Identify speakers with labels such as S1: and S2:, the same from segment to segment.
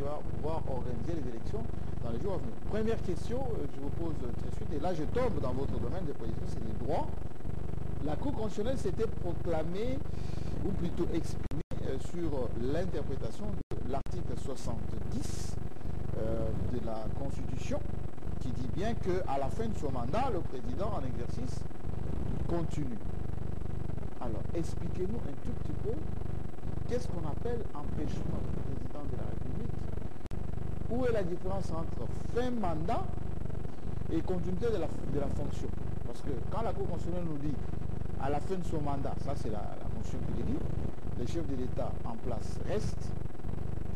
S1: va pouvoir organiser les élections dans les jours à venir. Première question que je vous pose tout de suite, et là je tombe dans votre domaine de position, c'est les droits. La Cour constitutionnelle s'était proclamée, ou plutôt exprimée, sur l'interprétation de l'article 70 de la Constitution, qui dit bien qu'à la fin de son mandat, le président en exercice continue. Alors, expliquez-nous un tout petit peu qu'est-ce qu'on appelle empêchement du président de la République. Où est la différence entre fin mandat et continuité de la fonction? Parce que quand la Cour constitutionnelle nous dit à la fin de son mandat, ça c'est la fonction qui le dit, le chef de l'État en place reste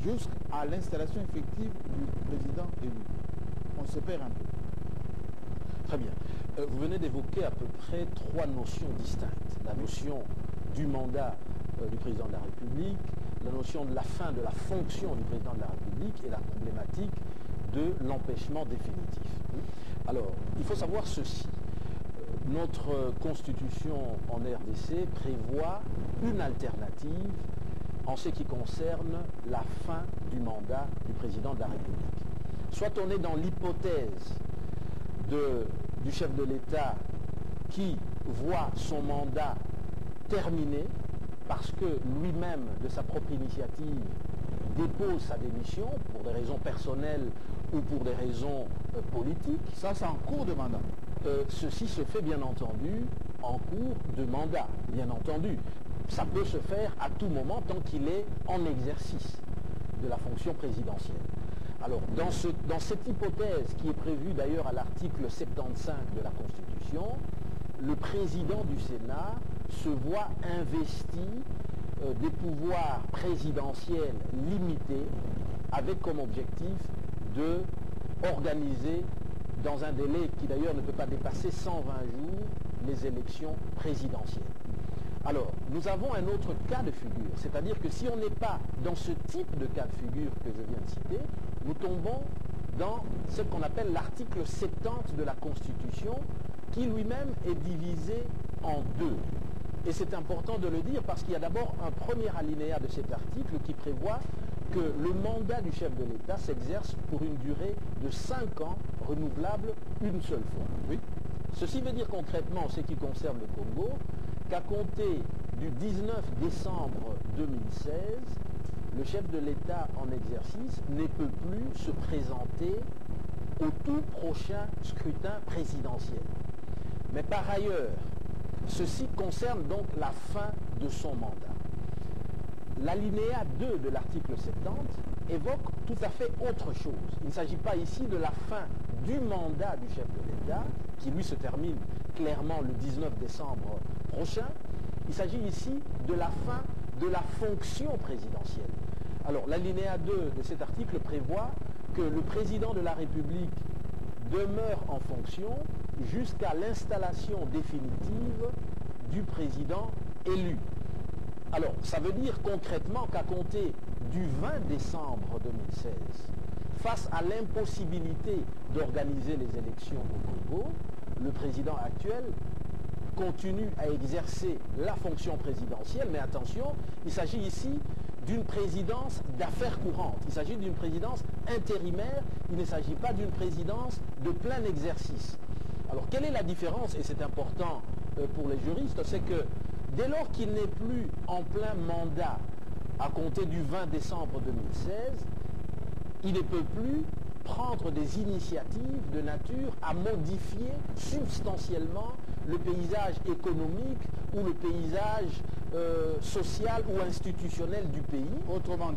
S1: jusqu'à l'installation effective du président élu. On se perd un peu.
S2: Très bien. Vous venez d'évoquer à peu près trois notions distinctes. La notion du mandat du président de la République, la notion de la fin de la fonction du président de la République et la problématique de l'empêchement définitif. Alors, il faut savoir ceci. Notre constitution en RDC prévoit une alternative en ce qui concerne la fin du mandat du président de la République. Soit on est dans l'hypothèse du chef de l'État qui voit son mandat terminé parce que lui-même, de sa propre initiative, dépose sa démission pour des raisons personnelles ou pour des raisons politiques.
S1: Ça, c'est en cours de mandat.
S2: Ceci se fait bien entendu en cours de mandat, bien entendu. Ça peut se faire à tout moment tant qu'il est en exercice de la fonction présidentielle. Alors, dans cette hypothèse qui est prévue d'ailleurs à l'article 75 de la Constitution, le président du Sénat se voit investi des pouvoirs présidentiels limités avec comme objectif de organiser dans un délai qui d'ailleurs ne peut pas dépasser 120 jours les élections présidentielles. Alors, nous avons un autre cas de figure, c'est-à-dire que si on n'est pas dans ce type de cas de figure que je viens de citer, nous tombons dans ce qu'on appelle l'article 70 de la Constitution, qui lui-même est divisé en deux. Et c'est important de le dire parce qu'il y a d'abord un premier alinéa de cet article qui prévoit que le mandat du chef de l'État s'exerce pour une durée de 5 ans, renouvelable une seule fois.
S1: Oui.
S2: Ceci veut dire concrètement, en ce qui concerne le Congo, qu'à compter du 19 décembre 2016, le chef de l'État en exercice ne peut plus se présenter au tout prochain scrutin présidentiel. Mais par ailleurs, ceci concerne donc la fin de son mandat. L'alinéa 2 de l'article 70 évoque tout à fait autre chose. Il ne s'agit pas ici de la fin du mandat du chef de l'État, qui lui se termine clairement le 19 décembre prochain. Il s'agit ici de la fin de la fonction présidentielle. Alors, l'alinéa 2 de cet article prévoit que le président de la République demeure en fonction jusqu'à l'installation définitive du président élu. Alors, ça veut dire concrètement qu'à compter du 20 décembre 2016, face à l'impossibilité d'organiser les élections au Congo, le président actuel continue à exercer la fonction présidentielle, mais attention, il s'agit ici d'une présidence d'affaires courantes. Il s'agit d'une présidence intérimaire, il ne s'agit pas d'une présidence de plein exercice. Alors, quelle est la différence, et c'est important pour les juristes, c'est que dès lors qu'il n'est plus en plein mandat à compter du 20 décembre 2016, il ne peut plus prendre des initiatives de nature à modifier substantiellement le paysage économique ou le paysage social ou institutionnel du pays. Autrement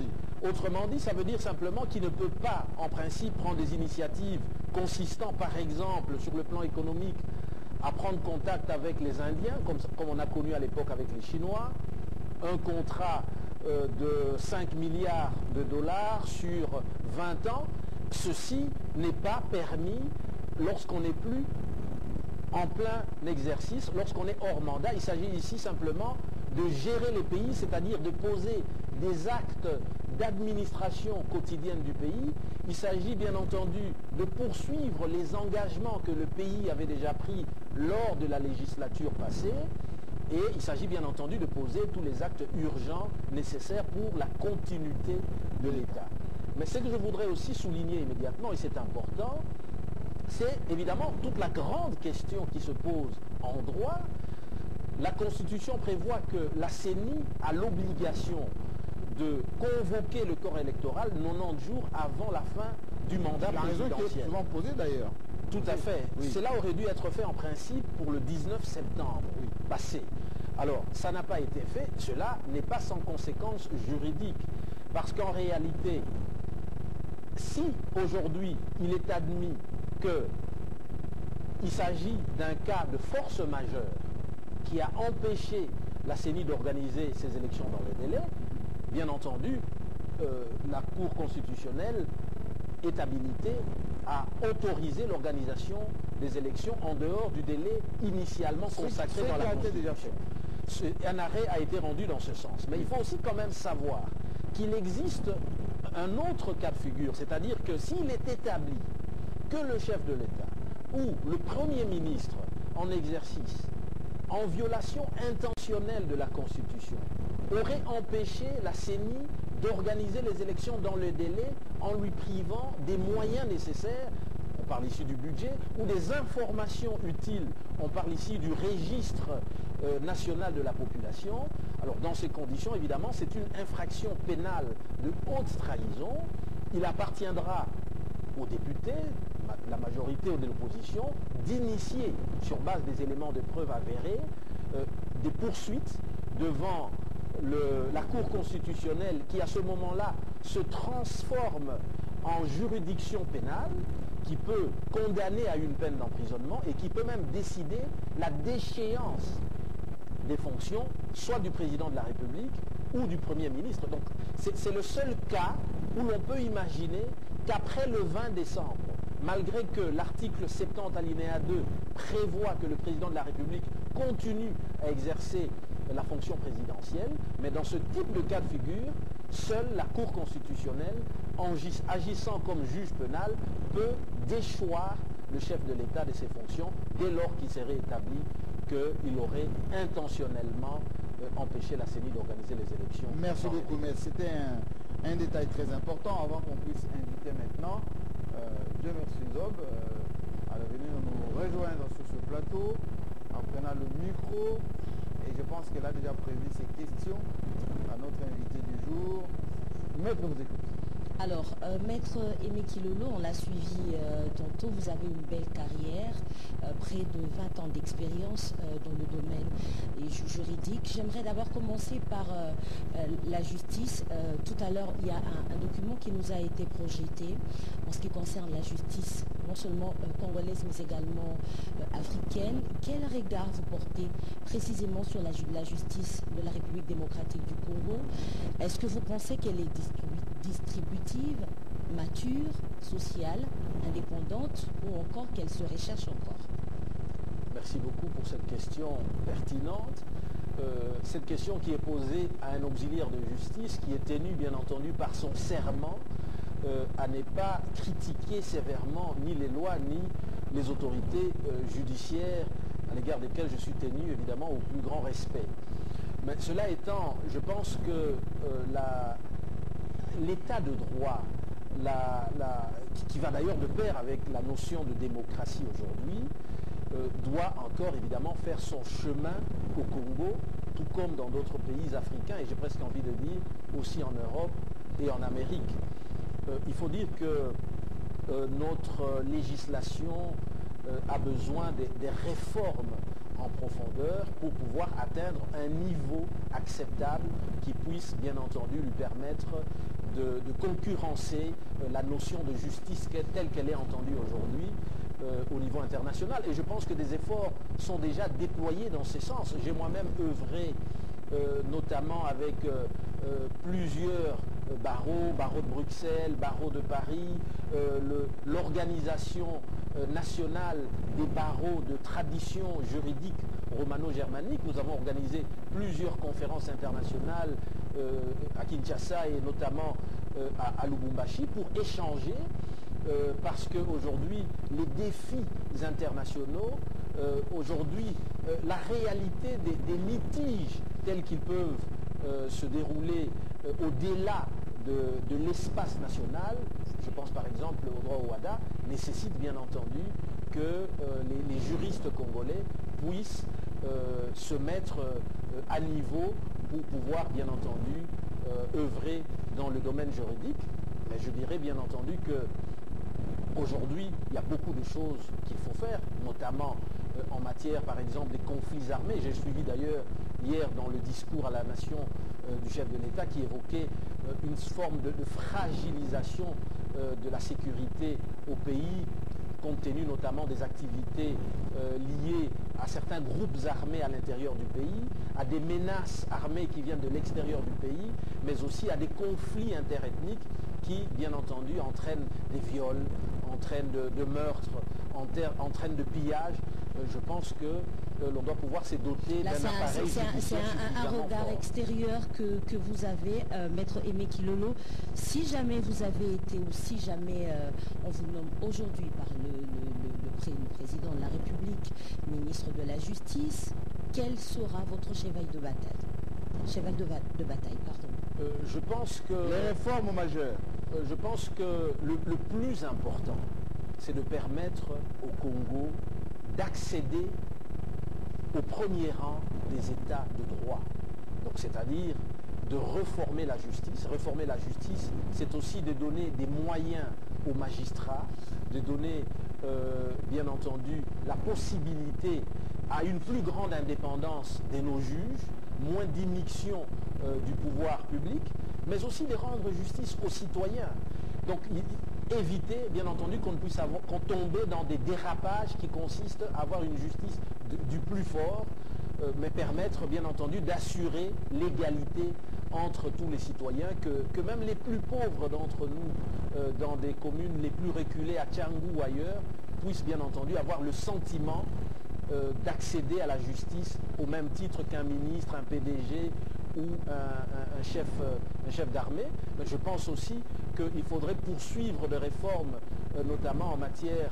S2: dit, ça veut dire simplement qu'il ne peut pas, en principe, prendre des initiatives consistant, par exemple, sur le plan économique, à prendre contact avec les Indiens, comme on a connu à l'époque avec les Chinois, un contrat de 5 milliards de dollars sur 20 ans. Ceci n'est pas permis lorsqu'on n'est plus en plein exercice, lorsqu'on est hors mandat. Il s'agit ici simplement de gérer le pays, c'est-à-dire de poser des actes d'administration quotidienne du pays. Il s'agit bien entendu de poursuivre les engagements que le pays avait déjà pris lors de la législature passée. Et il s'agit bien entendu de poser tous les actes urgents nécessaires pour la continuité de l'État. Mais ce que je voudrais aussi souligner immédiatement, et c'est important, c'est évidemment toute la grande question qui se pose en droit. La Constitution prévoit que la CENI a l'obligation de convoquer le corps électoral 90 jours avant la fin du mandat
S1: La raison qui est
S2: présidentiel.
S1: souvent posée d'ailleurs.
S2: Tout à fait.
S1: Oui.
S2: Cela aurait dû être fait en principe pour le 19 septembre passé. Alors, ça n'a pas été fait. Cela n'est pas sans conséquences juridiques. Parce qu'en réalité, si aujourd'hui il est admis qu'il s'agit d'un cas de force majeure qui a empêché la CENI d'organiser ces élections dans les délais, bien entendu, la Cour constitutionnelle est habilitée à autoriser l'organisation des élections en dehors du délai initialement consacré dans la Constitution. Un arrêt a été rendu dans ce sens. Mais il faut aussi quand même savoir qu'il existe un autre cas de figure, c'est-à-dire que s'il est établi que le chef de l'État ou le Premier ministre en exercice, en violation intentionnelle de la Constitution, aurait empêché la CENI d'organiser les élections dans le délai en lui privant des moyens nécessaires, on parle ici du budget, ou des informations utiles, on parle ici du registre national de la population. Alors dans ces conditions, évidemment, c'est une infraction pénale de haute trahison. Il appartiendra aux députés, la majorité ou de l'opposition, d'initier, sur base des éléments de preuve avérés, des poursuites devant la Cour constitutionnelle qui, à ce moment-là, se transforme en juridiction pénale, qui peut condamner à une peine d'emprisonnement et qui peut même décider la déchéance des fonctions, soit du président de la République ou du Premier ministre. Donc c'est le seul cas où l'on peut imaginer qu'après le 20 décembre, malgré que l'article 70 alinéa 2 prévoit que le président de la République continue à exercer la fonction présidentielle, mais dans ce type de cas de figure, seule la Cour constitutionnelle, agissant comme juge pénal, peut déchoir le chef de l'État de ses fonctions dès lors qu'il serait établi qu'il aurait intentionnellement empêché la CENI d'organiser les élections.
S1: Merci beaucoup, mais c'était un détail très important avant qu'on puisse inviter maintenant Dieu merci Zob à la venue de nous rejoindre sur ce plateau en prenant le micro, et je pense qu'elle a déjà prévu ses questions à notre invité du jour. Maître, vous écoute.
S3: Alors, Maître Aimé Kilolo, on l'a suivi tantôt, vous avez une belle carrière, près de 20 ans d'expérience dans le domaine juridique. J'aimerais d'abord commencer par la justice. Tout à l'heure, il y a un document qui nous a été projeté en ce qui concerne la justice, non seulement congolaise, mais également africaine. Quel regard vous portez précisément sur la justice de la République démocratique du Congo? Est-ce que vous pensez qu'elle est distributive, mature, sociale, indépendante, ou encore qu'elle se recherche encore?
S2: Merci beaucoup pour cette question pertinente. Cette question qui est posée à un auxiliaire de justice qui est tenu bien entendu par son serment à ne pas critiquer sévèrement ni les lois ni les autorités judiciaires à l'égard desquelles je suis tenu évidemment au plus grand respect. Mais cela étant, je pense que l'état de droit, qui va d'ailleurs de pair avec la notion de démocratie aujourd'hui, doit encore évidemment faire son chemin au Congo, tout comme dans d'autres pays africains, et j'ai presque envie de dire aussi en Europe et en Amérique. Il faut dire que notre législation a besoin des réformes en profondeur pour pouvoir atteindre un niveau acceptable qui puisse bien entendu lui permettre de concurrencer la notion de justice telle qu'elle est entendue aujourd'hui au niveau international. Et je pense que des efforts sont déjà déployés dans ce sens. J'ai moi-même œuvré notamment avec plusieurs barreaux de Bruxelles, barreaux de Paris, l'organisation nationale des barreaux de tradition juridique romano-germanique. Nous avons organisé plusieurs conférences internationales à Kinshasa et notamment à Lubumbashi pour échanger parce qu'aujourd'hui, les défis internationaux, aujourd'hui, la réalité des litiges tels qu'ils peuvent se dérouler au-delà de l'espace national, je pense par exemple au droit au WADA, nécessite bien entendu que les juristes congolais puissent se mettre à niveau pour pouvoir bien entendu œuvrer dans le domaine juridique. Mais je dirais bien entendu que aujourd'hui, il y a beaucoup de choses qu'il faut faire, notamment en matière, par exemple, des conflits armés. J'ai suivi d'ailleurs hier dans le discours à la nation du chef de l'État qui évoquait une forme de fragilisation de la sécurité au pays, compte tenu notamment des activités liées à certains groupes armés à l'intérieur du pays, à des menaces armées qui viennent de l'extérieur du pays, mais aussi à des conflits interethniques qui, bien entendu, entraînent des viols, entraînent de meurtres, entraînent de pillages. Je pense que l'on doit pouvoir se doter d'un appareil judiciaire
S3: c'est un regard
S2: fort.
S3: extérieur que vous avez, Maître Aimé Kilolo. Si jamais vous avez été, ou si jamais on vous nomme aujourd'hui par le président de la République, ministre de la Justice, quel sera votre cheval de bataille? Cheval de bataille, pardon.
S2: Je pense que...
S1: Les réformes majeures.
S2: Je pense que le plus important, c'est de permettre au Congo d'accéder au premier rang des États de droit. Donc c'est-à-dire de reformer la justice. Reformer la justice, c'est aussi de donner des moyens aux magistrats, de donner bien entendu la possibilité à une plus grande indépendance de nos juges, moins d'immixtion du pouvoir public, mais aussi de rendre justice aux citoyens. Donc éviter, bien entendu, qu'on tombe dans des dérapages qui consistent à avoir une justice du plus fort, mais permettre, bien entendu, d'assurer l'égalité entre tous les citoyens, que même les plus pauvres d'entre nous, dans des communes les plus reculées, à Tchangou ou ailleurs, puissent, bien entendu, avoir le sentiment d'accéder à la justice au même titre qu'un ministre, un PDG ou un chef d'armée. Mais je pense aussi qu'il faudrait poursuivre des réformes, notamment en matière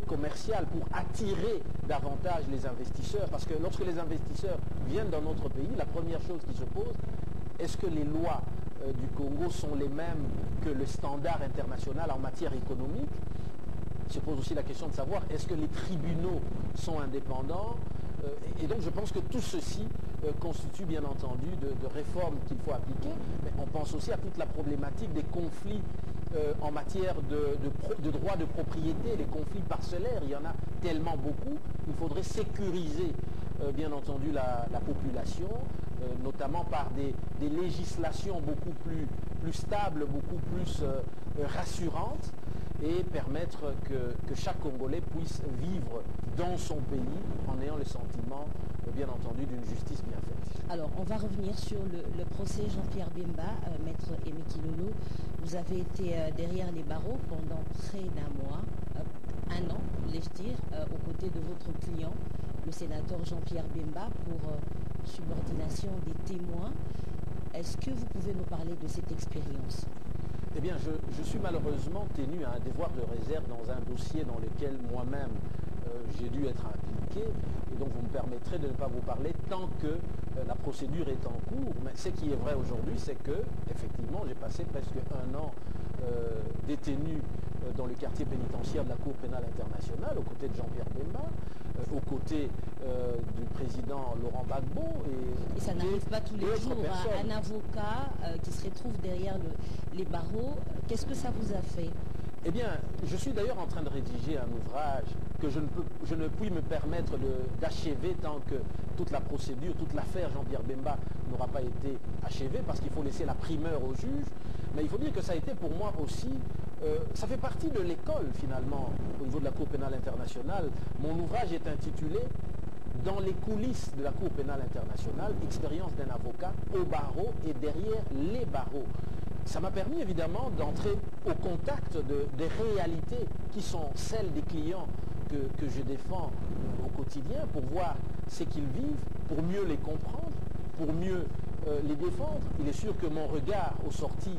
S2: commerciale, pour attirer davantage les investisseurs. Parce que lorsque les investisseurs viennent dans notre pays, la première chose qui se pose, est-ce que les lois du Congo sont les mêmes que le standard international en matière économique? Se pose aussi la question de savoir est-ce que les tribunaux sont indépendants, et donc je pense que tout ceci constitue bien entendu de réformes qu'il faut appliquer, mais on pense aussi à toute la problématique des conflits en matière de droit de propriété, les conflits parcellaires, il y en a tellement beaucoup. Il faudrait sécuriser bien entendu la population, notamment par des législations beaucoup plus stables, beaucoup plus rassurantes, et permettre que chaque Congolais puisse vivre dans son pays en ayant le sentiment, bien entendu, d'une justice bien faite.
S3: Alors, on va revenir sur le procès Jean-Pierre Bemba, Maître Aimé Kilolo. Vous avez été derrière les barreaux pendant près d'un mois, un an, voulais-je dire, aux côtés de votre client, le sénateur Jean-Pierre Bemba, pour subordination des témoins. Est-ce que vous pouvez nous parler de cette expérience?
S2: Eh bien, je suis malheureusement tenu à un devoir de réserve dans un dossier dans lequel moi-même j'ai dû être impliqué, et donc vous me permettrez de ne pas vous parler tant que la procédure est en cours. Mais ce qui est vrai aujourd'hui, c'est que, effectivement, j'ai passé presque un an détenu dans le quartier pénitentiaire de la Cour pénale internationale, aux côtés de Jean-Pierre Bemba, aux côtés du président Laurent Gbagbo.
S3: Et ça n'arrive pas tous les jours. Un avocat qui se retrouve derrière les barreaux, qu'est-ce que ça vous a fait?
S2: Eh bien, je suis d'ailleurs en train de rédiger un ouvrage que je ne puis me permettre d'achever tant que toute la procédure, toute l'affaire Jean-Pierre Bemba n'aura pas été achevée, parce qu'il faut laisser la primeur au juge. Mais il faut dire que ça a été pour moi aussi, ça fait partie de l'école finalement au niveau de la Cour pénale internationale. Mon ouvrage est intitulé « Dans les coulisses de la Cour pénale internationale, expérience d'un avocat au barreau et derrière les barreaux ». Ça m'a permis évidemment d'entrer au contact des réalités qui sont celles des clients que je défends au quotidien, pour voir ce qu'ils vivent, pour mieux les comprendre, pour mieux les défendre. Il est sûr que mon regard au sortir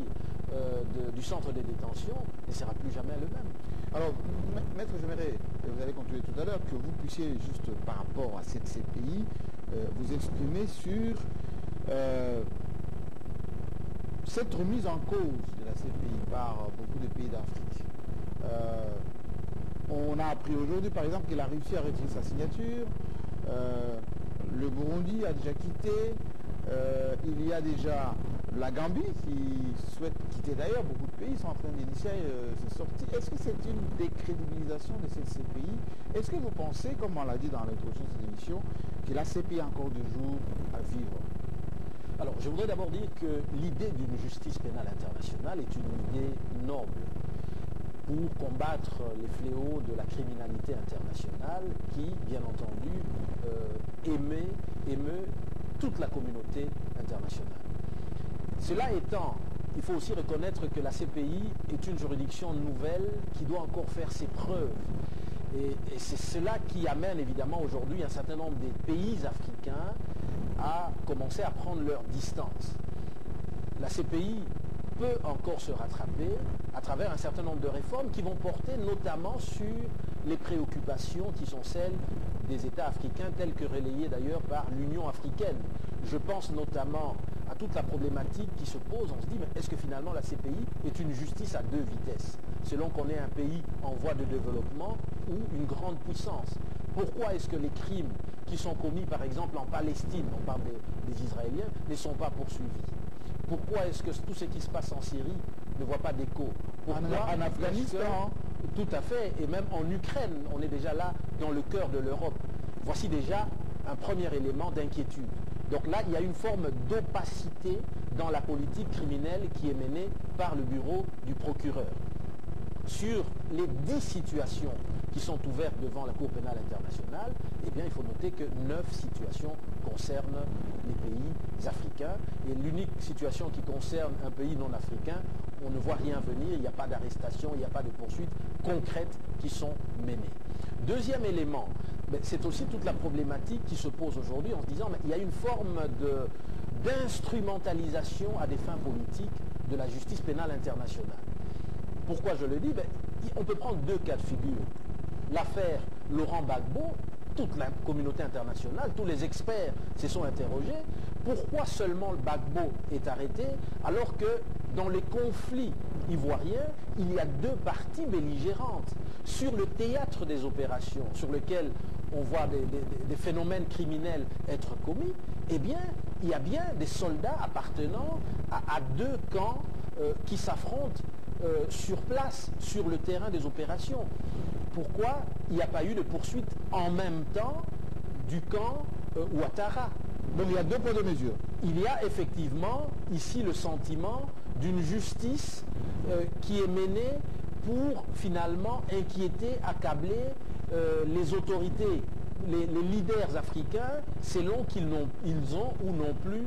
S2: du centre de détention ne sera plus jamais le même.
S1: Alors, Maître, j'aimerais, vous avez continué tout à l'heure, que vous puissiez juste par rapport à ces pays vous exprimer sur cette remise en cause de la CPI par beaucoup de pays d'Afrique, on a appris aujourd'hui, par exemple, qu'il a réussi à retirer sa signature. Le Burundi a déjà quitté. Il y a déjà la Gambie qui souhaite quitter d'ailleurs. Beaucoup de pays sont en train d'initier ces sorties. Est-ce que c'est une décrédibilisation de cette CPI? Est-ce que vous pensez, comme on l'a dit dans l'introduction de cette émission, que la CPI a encore 2 jours à vivre?
S2: Alors, je voudrais d'abord dire que l'idée d'une justice pénale internationale est une idée noble pour combattre les fléaux de la criminalité internationale qui, bien entendu, émeut toute la communauté internationale. Cela étant, il faut aussi reconnaître que la CPI est une juridiction nouvelle qui doit encore faire ses preuves. Et c'est cela qui amène évidemment aujourd'hui un certain nombre des pays africains à commencer à prendre leur distance. La CPI peut encore se rattraper à travers un certain nombre de réformes qui vont porter notamment sur les préoccupations qui sont celles des États africains, telles que relayées d'ailleurs par l'Union africaine. Je pense notamment à toute la problématique qui se pose. On se dit, mais est-ce que finalement la CPI est une justice à 2 vitesses, selon qu'on est un pays en voie de développement ou une grande puissance? Pourquoi est-ce que les crimes qui sont commis, par exemple, en Palestine, on parle des Israéliens, ne sont pas poursuivis? Pourquoi est-ce que tout ce qui se passe en Syrie ne voit pas d'écho?
S1: En Afghanistan,
S2: tout à fait, et même en Ukraine, on est déjà là dans le cœur de l'Europe. Voici déjà un premier élément d'inquiétude. Donc là, il y a une forme d'opacité dans la politique criminelle qui est menée par le bureau du procureur. Sur les 10 situations qui sont ouvertes devant la Cour pénale internationale, eh bien, il faut noter que 9 situations concernent les pays africains. Et l'unique situation qui concerne un pays non africain, on ne voit rien venir, il n'y a pas d'arrestation, il n'y a pas de poursuites concrètes qui sont menées. Deuxième élément, c'est aussi toute la problématique qui se pose aujourd'hui en se disant qu'il y a une forme d'instrumentalisation à des fins politiques de la justice pénale internationale. Pourquoi je le dis? On peut prendre 2 cas de figure. L'affaire Laurent Gbagbo, toute la communauté internationale, tous les experts se sont interrogés. Pourquoi seulement le Gbagbo est arrêté alors que dans les conflits ivoiriens, il y a 2 parties belligérantes sur le théâtre des opérations sur lequel on voit des phénomènes criminels être commis? Eh bien, il y a bien des soldats appartenant à 2 camps qui s'affrontent sur place, sur le terrain des opérations. Pourquoi il n'y a pas eu de poursuite en même temps du camp Ouattara?
S1: Donc il y a 2 poids 2 mesures.
S2: Il y a effectivement ici le sentiment d'une justice qui est menée pour finalement inquiéter, accabler les autorités, les leaders africains, selon qu'ils ont ou non plus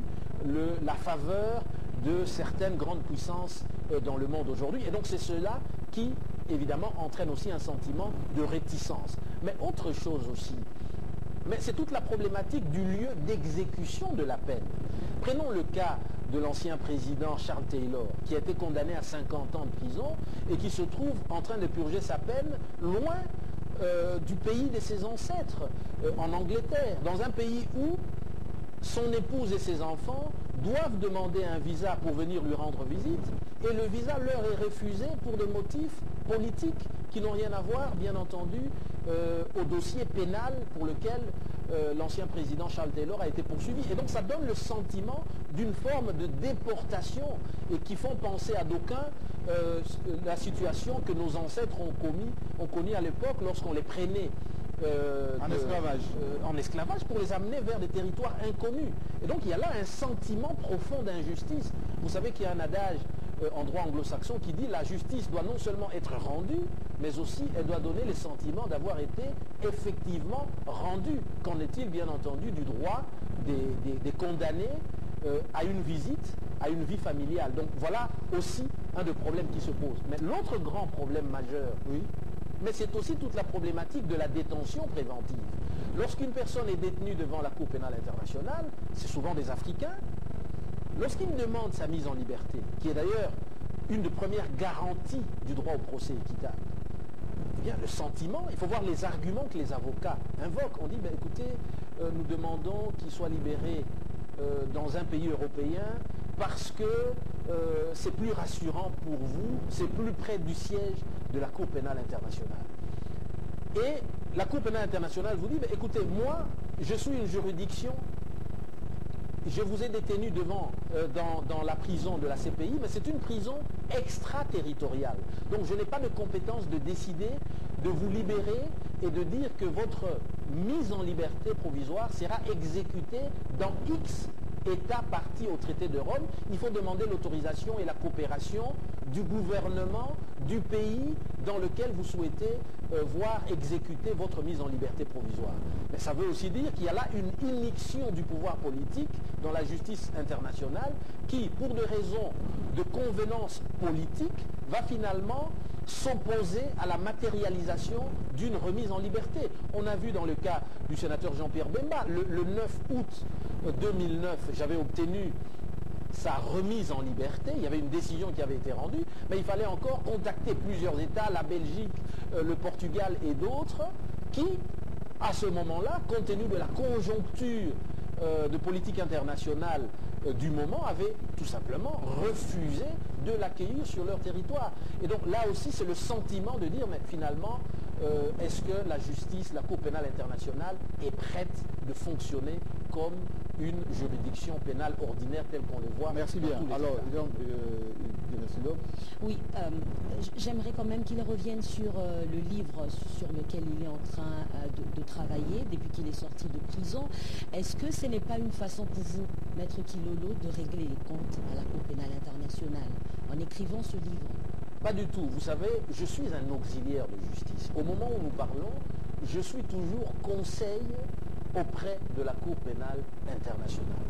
S2: la faveur de certaines grandes puissances dans le monde aujourd'hui. Et donc c'est cela qui, évidemment, entraîne aussi un sentiment de réticence. Mais autre chose aussi, c'est toute la problématique du lieu d'exécution de la peine. Prenons le cas de l'ancien président Charles Taylor, qui a été condamné à 50 ans de prison et qui se trouve en train de purger sa peine loin du pays de ses ancêtres, en Angleterre, dans un pays où son épouse et ses enfants doivent demander un visa pour venir lui rendre visite, et le visa leur est refusé pour des motifs politiques qui n'ont rien à voir, bien entendu, au dossier pénal pour lequel l'ancien président Charles Taylor a été poursuivi. Et donc ça donne le sentiment d'une forme de déportation et qui font penser à d'aucuns la situation que nos ancêtres ont connue à l'époque lorsqu'on les prenait en esclavage pour les amener vers des territoires inconnus. Et donc il y a là un sentiment profond d'injustice. Vous savez qu'il y a un adage en droit anglo-saxon qui dit la justice doit non seulement être rendue, mais aussi elle doit donner le sentiment d'avoir été effectivement rendue. Qu'en est-il bien entendu du droit des condamnés à une visite, à une vie familiale? Donc voilà aussi un des problèmes qui se pose. Mais l'autre grand problème majeur, oui, mais c'est aussi toute la problématique de la détention préventive. Lorsqu'une personne est détenue devant la Cour pénale internationale, c'est souvent des Africains, lorsqu'ils demandent sa mise en liberté, qui est d'ailleurs une des premières garanties du droit au procès équitable, eh bien le sentiment, il faut voir les arguments que les avocats invoquent. On dit, écoutez, nous demandons qu'il soit libéré dans un pays européen parce que c'est plus rassurant pour vous, c'est plus près du siège de la Cour pénale internationale. Et la Cour pénale internationale vous dit, mais écoutez, moi, je suis une juridiction, je vous ai détenu dans la prison de la CPI, mais c'est une prison extraterritoriale. Donc je n'ai pas de compétence de décider de vous libérer et de dire que votre mise en liberté provisoire sera exécutée dans X État parti au traité de Rome. Il faut demander l'autorisation et la coopération du gouvernement du pays dans lequel vous souhaitez voir exécuter votre mise en liberté provisoire. Mais ça veut aussi dire qu'il y a là une immixtion du pouvoir politique dans la justice internationale qui, pour des raisons de convenance politique, va finalement s'opposer à la matérialisation d'une remise en liberté. On a vu dans le cas du sénateur Jean-Pierre Bemba, le 9 août 2009, j'avais obtenu sa remise en liberté, il y avait une décision qui avait été rendue, mais il fallait encore contacter plusieurs États, la Belgique, le Portugal et d'autres, qui, à ce moment-là, compte tenu de la conjoncture de politique internationale du moment, avaient tout simplement refusé de l'accueillir sur leur territoire. Et donc là aussi, c'est le sentiment de dire, mais finalement, est-ce que la justice, la Cour pénale internationale est prête de fonctionner comme une juridiction pénale ordinaire telle qu'on le voit?
S1: Merci bien. Alors,
S3: oui, j'aimerais quand même qu'il revienne sur le livre sur lequel il est en train de travailler depuis qu'il est sorti de prison. Est-ce que ce n'est pas une façon pour vous, Maître Kilolo, de régler les comptes à la Cour pénale internationale en écrivant ce livre?
S2: Pas du tout. Vous savez, je suis un auxiliaire de justice. Au moment où nous parlons, je suis toujours conseil auprès de la Cour pénale internationale.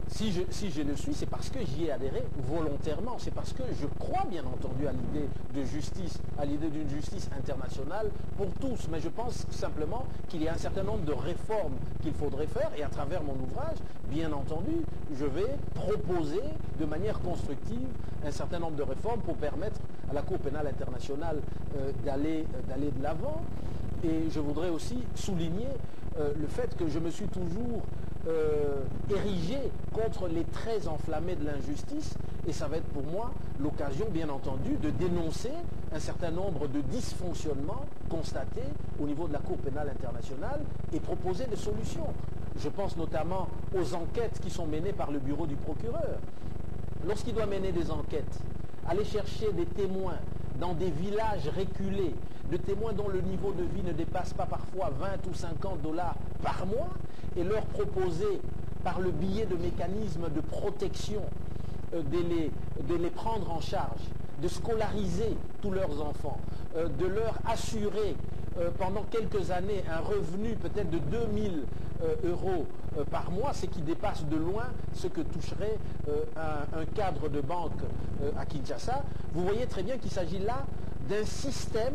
S2: Si je le suis, c'est parce que j'y ai adhéré volontairement. C'est parce que je crois bien entendu à l'idée de justice, à l'idée d'une justice internationale pour tous. Mais je pense simplement qu'il y a un certain nombre de réformes qu'il faudrait faire. Et à travers mon ouvrage, bien entendu, je vais proposer de manière constructive un certain nombre de réformes pour permettre à la Cour pénale internationale d'aller de l'avant. Et je voudrais aussi souligner le fait que je me suis toujours érigé contre les traits enflammés de l'injustice, et ça va être pour moi l'occasion, bien entendu, de dénoncer un certain nombre de dysfonctionnements constatés au niveau de la Cour pénale internationale et proposer des solutions. Je pense notamment aux enquêtes qui sont menées par le bureau du procureur. Lorsqu'il doit mener des enquêtes, aller chercher des témoins dans des villages reculés, de témoins dont le niveau de vie ne dépasse pas parfois 20 ou 50 dollars par mois, et leur proposer, par le biais de mécanismes de protection, de les prendre en charge, de scolariser tous leurs enfants, de leur assurer pendant quelques années un revenu peut-être de 2000 euros par mois, ce qui dépasse de loin ce que toucherait un cadre de banque à Kinshasa. Vous voyez très bien qu'il s'agit là d'un système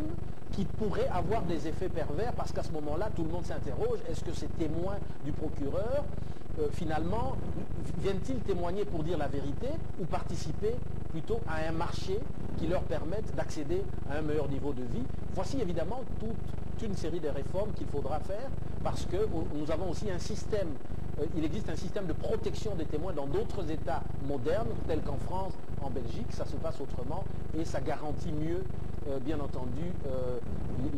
S2: qui pourrait avoir des effets pervers, parce qu'à ce moment-là, tout le monde s'interroge, est-ce que ces témoins du procureur, finalement, viennent-ils témoigner pour dire la vérité ou participer plutôt à un marché qui leur permette d'accéder à un meilleur niveau de vie? Voici évidemment toute une série de réformes qu'il faudra faire, parce que nous avons aussi un système, il existe un système de protection des témoins dans d'autres États modernes, tels qu'en France, en Belgique, ça se passe autrement, et ça garantit mieux, bien entendu,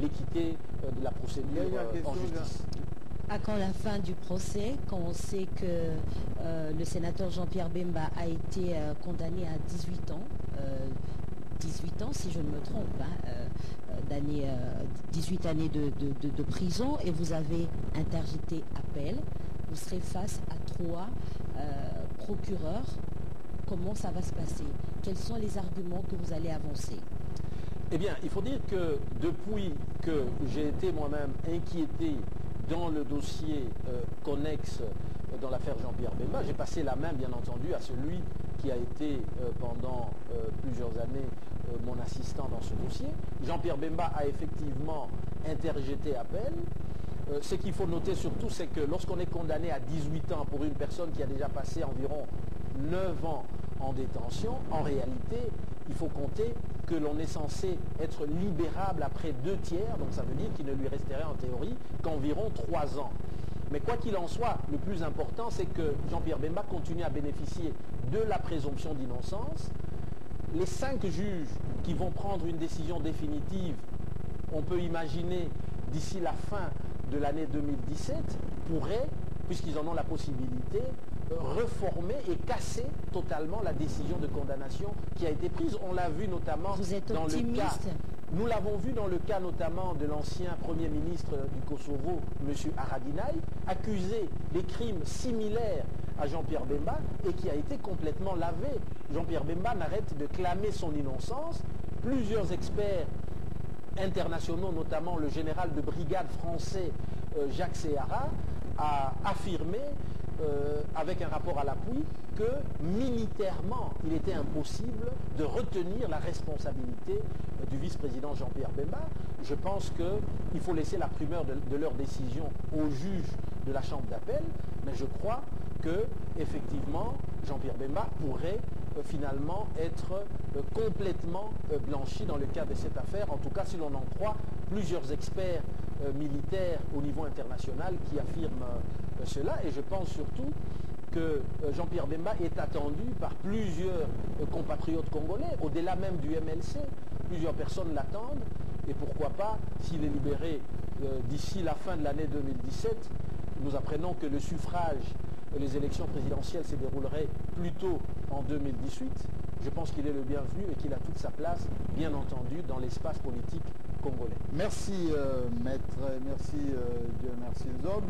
S2: l'équité de la procédure en justice.
S3: À quand la fin du procès, quand on sait que le sénateur Jean-Pierre Bemba a été condamné à 18 ans, 18 ans si je ne me trompe, 18 années de prison, et vous avez interjeté appel, vous serez face à 3 procureurs. Comment ça va se passer? Quels sont les arguments que vous allez avancer?
S2: Eh bien, il faut dire que depuis que j'ai été moi-même inquiété dans le dossier connexe dans l'affaire Jean-Pierre Bemba, j'ai passé la main, bien entendu, à celui qui a été pendant plusieurs années mon assistant dans ce dossier. Jean-Pierre Bemba a effectivement interjeté appel. Ce qu'il faut noter surtout, c'est que lorsqu'on est condamné à 18 ans pour une personne qui a déjà passé environ 9 ans en détention, en réalité, il faut compter que l'on est censé être libérable après 2 tiers, donc ça veut dire qu'il ne lui resterait en théorie qu'environ 3 ans. Mais quoi qu'il en soit, le plus important, c'est que Jean-Pierre Bemba continue à bénéficier de la présomption d'innocence. Les 5 juges qui vont prendre une décision définitive, on peut imaginer d'ici la fin de l'année 2017, pourraient, puisqu'ils en ont la possibilité, reformer et casser totalement la décision de condamnation qui a été prise. On l'a vu notamment dans le cas... Nous l'avons vu dans le cas notamment de l'ancien Premier ministre du Kosovo, M. Haradinaj, accusé des crimes similaires à Jean-Pierre Bemba et qui a été complètement lavé. Jean-Pierre Bemba n'arrête de clamer son innocence. Plusieurs experts internationaux, notamment le général de brigade français Jacques Séhara, a affirmé avec un rapport à l'appui que militairement il était impossible de retenir la responsabilité du vice-président Jean-Pierre Bemba. Je pense qu'il faut laisser la primeur de leur décision aux juges de la Chambre d'appel, mais je crois que effectivement Jean-Pierre Bemba pourrait finalement être complètement blanchi dans le cadre de cette affaire, en tout cas si l'on en croit plusieurs experts militaires au niveau international qui affirment cela, et je pense surtout que Jean-Pierre Bemba est attendu par plusieurs compatriotes congolais, au-delà même du MLC. Plusieurs personnes l'attendent, et pourquoi pas, s'il est libéré d'ici la fin de l'année 2017, nous apprenons que le suffrage, les élections présidentielles se dérouleraient plutôt en 2018. Je pense qu'il est le bienvenu et qu'il a toute sa place, bien entendu, dans l'espace politique congolais.
S1: Merci maître, merci Dieu, merci Zob.